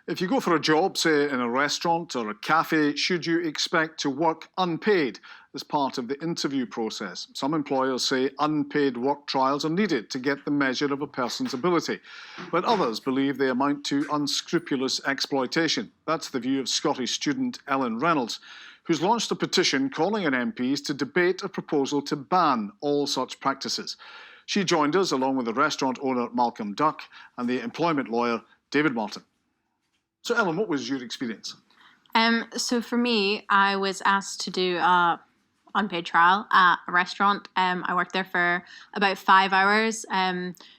If you go for a job, say in a restaurant or a cafe, should you expect to work unpaid as part of the interview process? Some employers say unpaid work trials are needed to get the measure of a person's ability, but others believe they amount to unscrupulous exploitation. That's the view of Scottish student Ellen Reynolds, who's launched a petition calling on MPs to debate a proposal to ban all such practices. She joined us along with the restaurant owner Malcolm Duck and the employment lawyer David Martyn. So Ellen, what was your experience? So for me, I was asked to do a unpaid trial at a restaurant. I worked there for about 5 hours.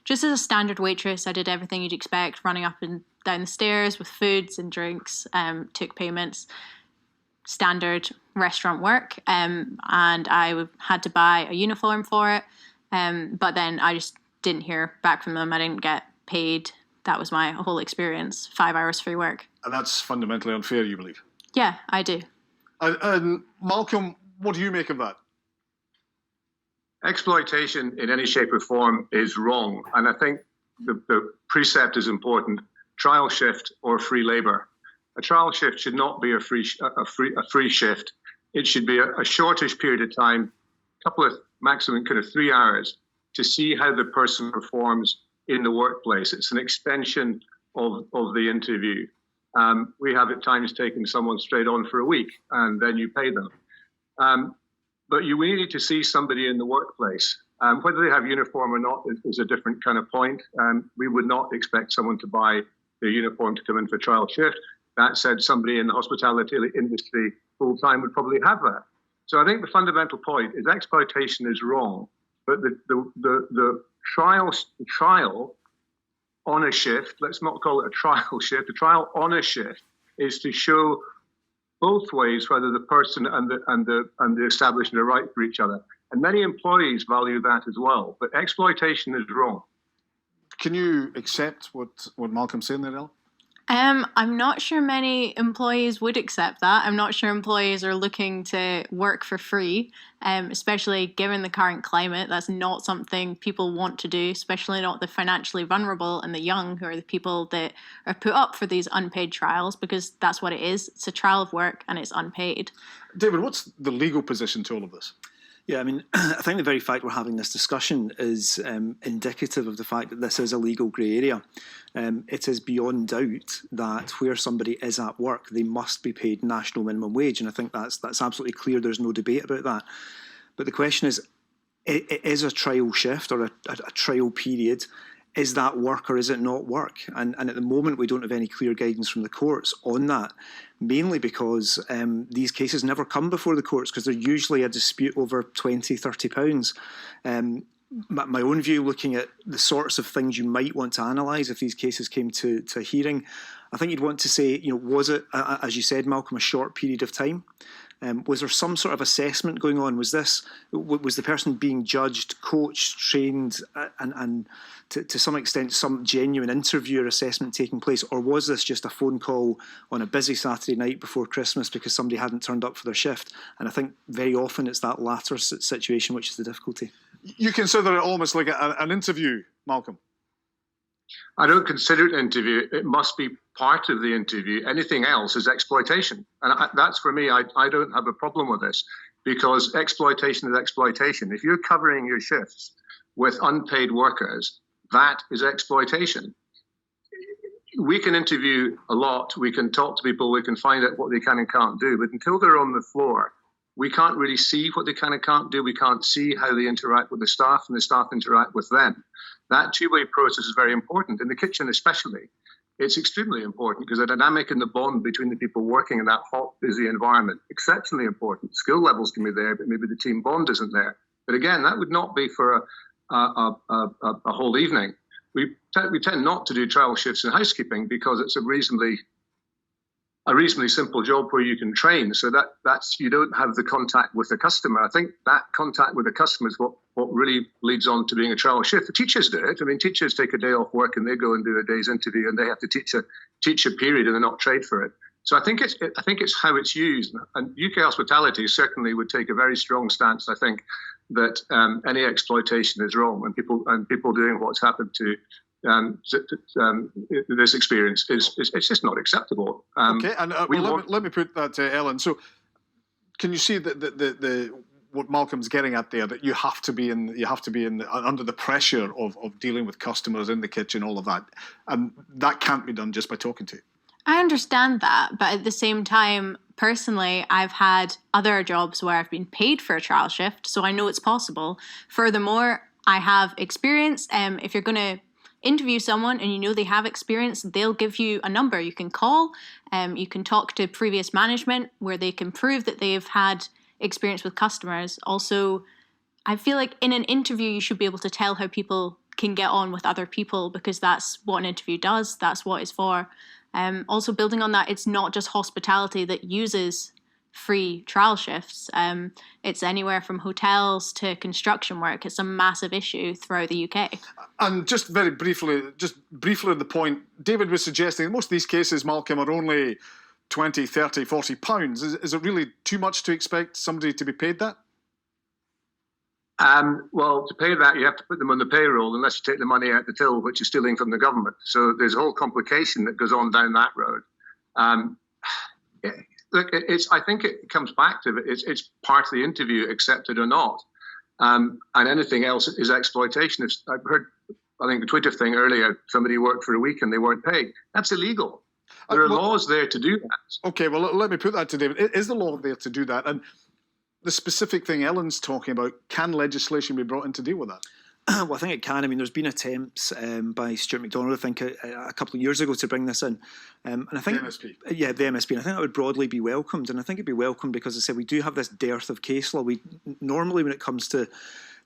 Just as a standard waitress, I did everything you'd expect, running up and down the stairs with foods and drinks, took payments, standard restaurant work. And I had to buy a uniform for it. But then I just didn't hear back from them. I didn't get paid. That was my whole experience, 5 hours free work. And that's fundamentally unfair, you believe? Yeah, I do. And Malcolm, what do you make of that? Exploitation in any shape or form is wrong. And I think the precept is important. Trial shift or free labour. A trial shift should not be a free shift. It should be a shortish period of time, a couple of maximum kind of 3 hours, to see how the person performs in the workplace. It's an extension of the interview. We have at times taken someone straight on for a week and then you pay them. But we need to see somebody in the workplace. Whether they have uniform or not is a different kind of point. We would not expect someone to buy their uniform to come in for trial shift. That said, somebody in the hospitality industry full-time would probably have that. So I think the fundamental point is exploitation is wrong, but the trial on a shift, let's not call it a trial shift, a trial on a shift is to show both ways whether the person and the establishment are right for each other. And many employees value that as well, but exploitation is wrong. Can you accept what Malcolm's saying there, Elle? I'm not sure many employees would accept that. I'm not sure employees are looking to work for free, especially given the current climate. That's not something people want to do, especially not the financially vulnerable and the young, who are the people that are put up for these unpaid trials, because that's what it is. It's a trial of work and it's unpaid. David, what's the legal position to all of this? Yeah, I mean, I think the very fact we're having this discussion is indicative of the fact that this is a legal grey area. It is beyond doubt that where somebody is at work, they must be paid national minimum wage, and I think that's absolutely clear. There's no debate about that. But the question is a trial shift or a trial period, is that work or is it not work? And at the moment, we don't have any clear guidance from the courts on that, mainly because these cases never come before the courts because they're usually a dispute over £20, £30. My own view, looking at the sorts of things you might want to analyse if these cases came to a hearing, I think you'd want to say, was it, as you said, Malcolm, a short period of time? Was there some sort of assessment going on? Was the person being judged, coached, trained, and to some extent some genuine interview or assessment taking place? Or was this just a phone call on a busy Saturday night before Christmas because somebody hadn't turned up for their shift? And I think very often it's that latter situation which is the difficulty. You consider it almost like an interview, Malcolm? I don't consider it an interview. It must be part of the interview. Anything else is exploitation. And that's for me, I don't have a problem with this because exploitation is exploitation. If you're covering your shifts with unpaid workers, that is exploitation. We can interview a lot. We can talk to people. We can find out what they can and can't do. But until they're on the floor, we can't really see what they can and can't do. We can't see how they interact with the staff and the staff interact with them. That two-way process is very important. In the kitchen especially, it's extremely important because the dynamic and the bond between the people working in that hot, busy environment, exceptionally important. Skill levels can be there, but maybe the team bond isn't there. But again, that would not be for a whole evening. We tend not to do trial shifts in housekeeping because it's a reasonably simple job where you can train. So that's you don't have the contact with the customer. I think that contact with the customer is what really leads on to being a trial shift. The teachers do it. I mean, teachers take a day off work and they go and do a day's interview and they have to teach a period and they're not paid for it. So I think it's how it's used. And UK hospitality certainly would take a very strong stance, I think, that any exploitation is wrong, and people doing what's happened to this experience it's just not acceptable. Okay, and let me put that to Ellen. So, can you see the what Malcolm's getting at there? That you have to be under the pressure of dealing with customers in the kitchen, all of that, and that can't be done just by talking to you. I understand that, but at the same time, personally, I've had other jobs where I've been paid for a trial shift, so I know it's possible. Furthermore, I have experience. If you're going to interview someone and you know they have experience, they'll give you a number you can call. You can talk to previous management where they can prove that they've had experience with customers. Also, I feel like in an interview, you should be able to tell how people can get on with other people, because that's what an interview does. That's what it's for. Also, building on that, it's not just hospitality that uses free trial shifts. It's anywhere from hotels to construction work. It's a massive issue throughout the UK. And just briefly on the point, David was suggesting that most of these cases, Malcolm, are only 20, 30, 40 pounds. Is it really too much to expect somebody to be paid that? Well, to pay that, you have to put them on the payroll unless you take the money out the till, which is stealing from the government. So there's a whole complication that goes on down that road. Look, I think it comes back to it's part of the interview, accepted or not. And anything else is exploitation. I've heard, I think, the Twitter thing earlier, somebody worked for a week and they weren't paid. That's illegal. There are laws there to do that. Okay, well, let me put that to David. Is the law there to do that? And the specific thing Ellen's talking about, can legislation be brought in to deal with that? Well, I think it can. I mean, there's been attempts by Stuart McDonald, I think, a couple of years ago to bring this in. And I think, the MSP. Yeah, the MSP. And I think that would broadly be welcomed. And I think it'd be welcomed because, as I said, we do have this dearth of case law. Normally, when it comes to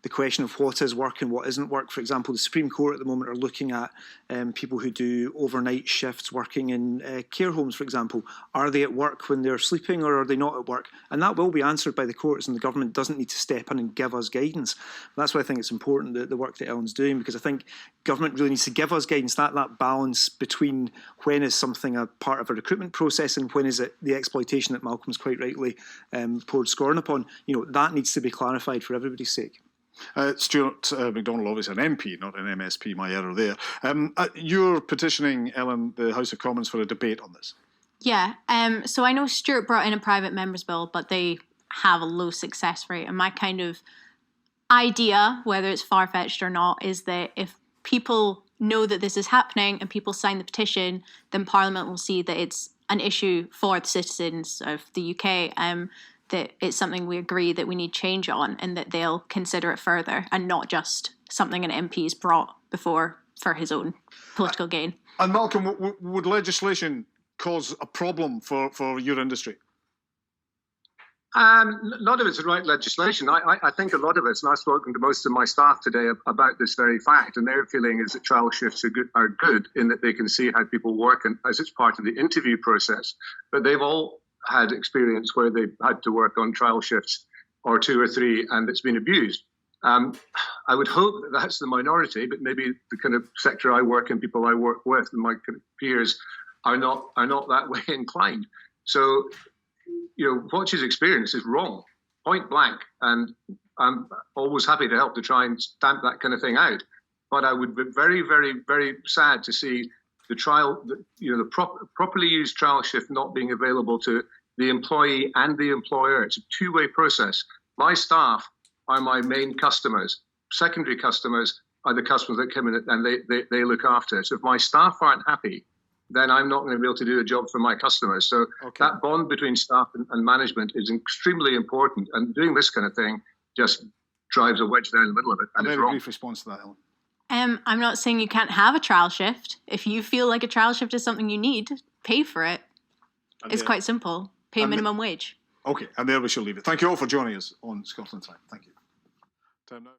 the question of what is work and what isn't work, for example, the Supreme Court at the moment are looking at people who do overnight shifts working in care homes, for example. Are they at work when they're sleeping, or are they not at work? And that will be answered by the courts, and the government doesn't need to step in and give us guidance. That's why I think it's important, the work that Ellen's doing, because I think government really needs to give us guidance, that balance between when is something a part of a recruitment process and when is it the exploitation that Malcolm's quite rightly poured scorn upon. That needs to be clarified for everybody's sake. Stuart McDonald, obviously an MP, not an MSP, my error there. You're petitioning, Ellen, the House of Commons for a debate on this. Yeah, so I know Stuart brought in a private member's bill, but they have a low success rate. And my kind of idea, whether it's far-fetched or not, is that if people know that this is happening and people sign the petition, then Parliament will see that it's an issue for the citizens of the UK. That it's something we agree that we need change on, and that they'll consider it further, and not just something an MP's brought before for his own political gain. And Malcolm, would legislation cause a problem for your industry? None of it's the right legislation. I think a lot of us, and I've spoken to most of my staff today about this very fact, and their feeling is that trial shifts are good in that they can see how people work, and as it's part of the interview process. But they've all had experience where they've had to work on trial shifts or 2 or 3, and it's been abused. I would hope that that's the minority, but maybe the kind of sector I work in, people I work with, and my kind of peers are not that way inclined. So, what she's experienced is wrong, point blank, and I'm always happy to help to try and stamp that kind of thing out. But I would be very, very, very sad to see the properly used trial shift not being available to the employee and the employer. It's a two-way process. My staff are my main customers. Secondary customers are the customers that come in and they look after. So if my staff aren't happy, then I'm not going to be able to do a job for my customers. So that bond between staff and management is extremely important. And doing this kind of thing just drives a wedge down the middle of it. And a it's very wrong. brief response to that, Ellen. I'm not saying you can't have a trial shift. If you feel like a trial shift is something you need, pay for it. It's quite simple. Pay minimum wage. Okay, and there we shall leave it. Thank you all for joining us on Scotland Time. Thank you. Time now.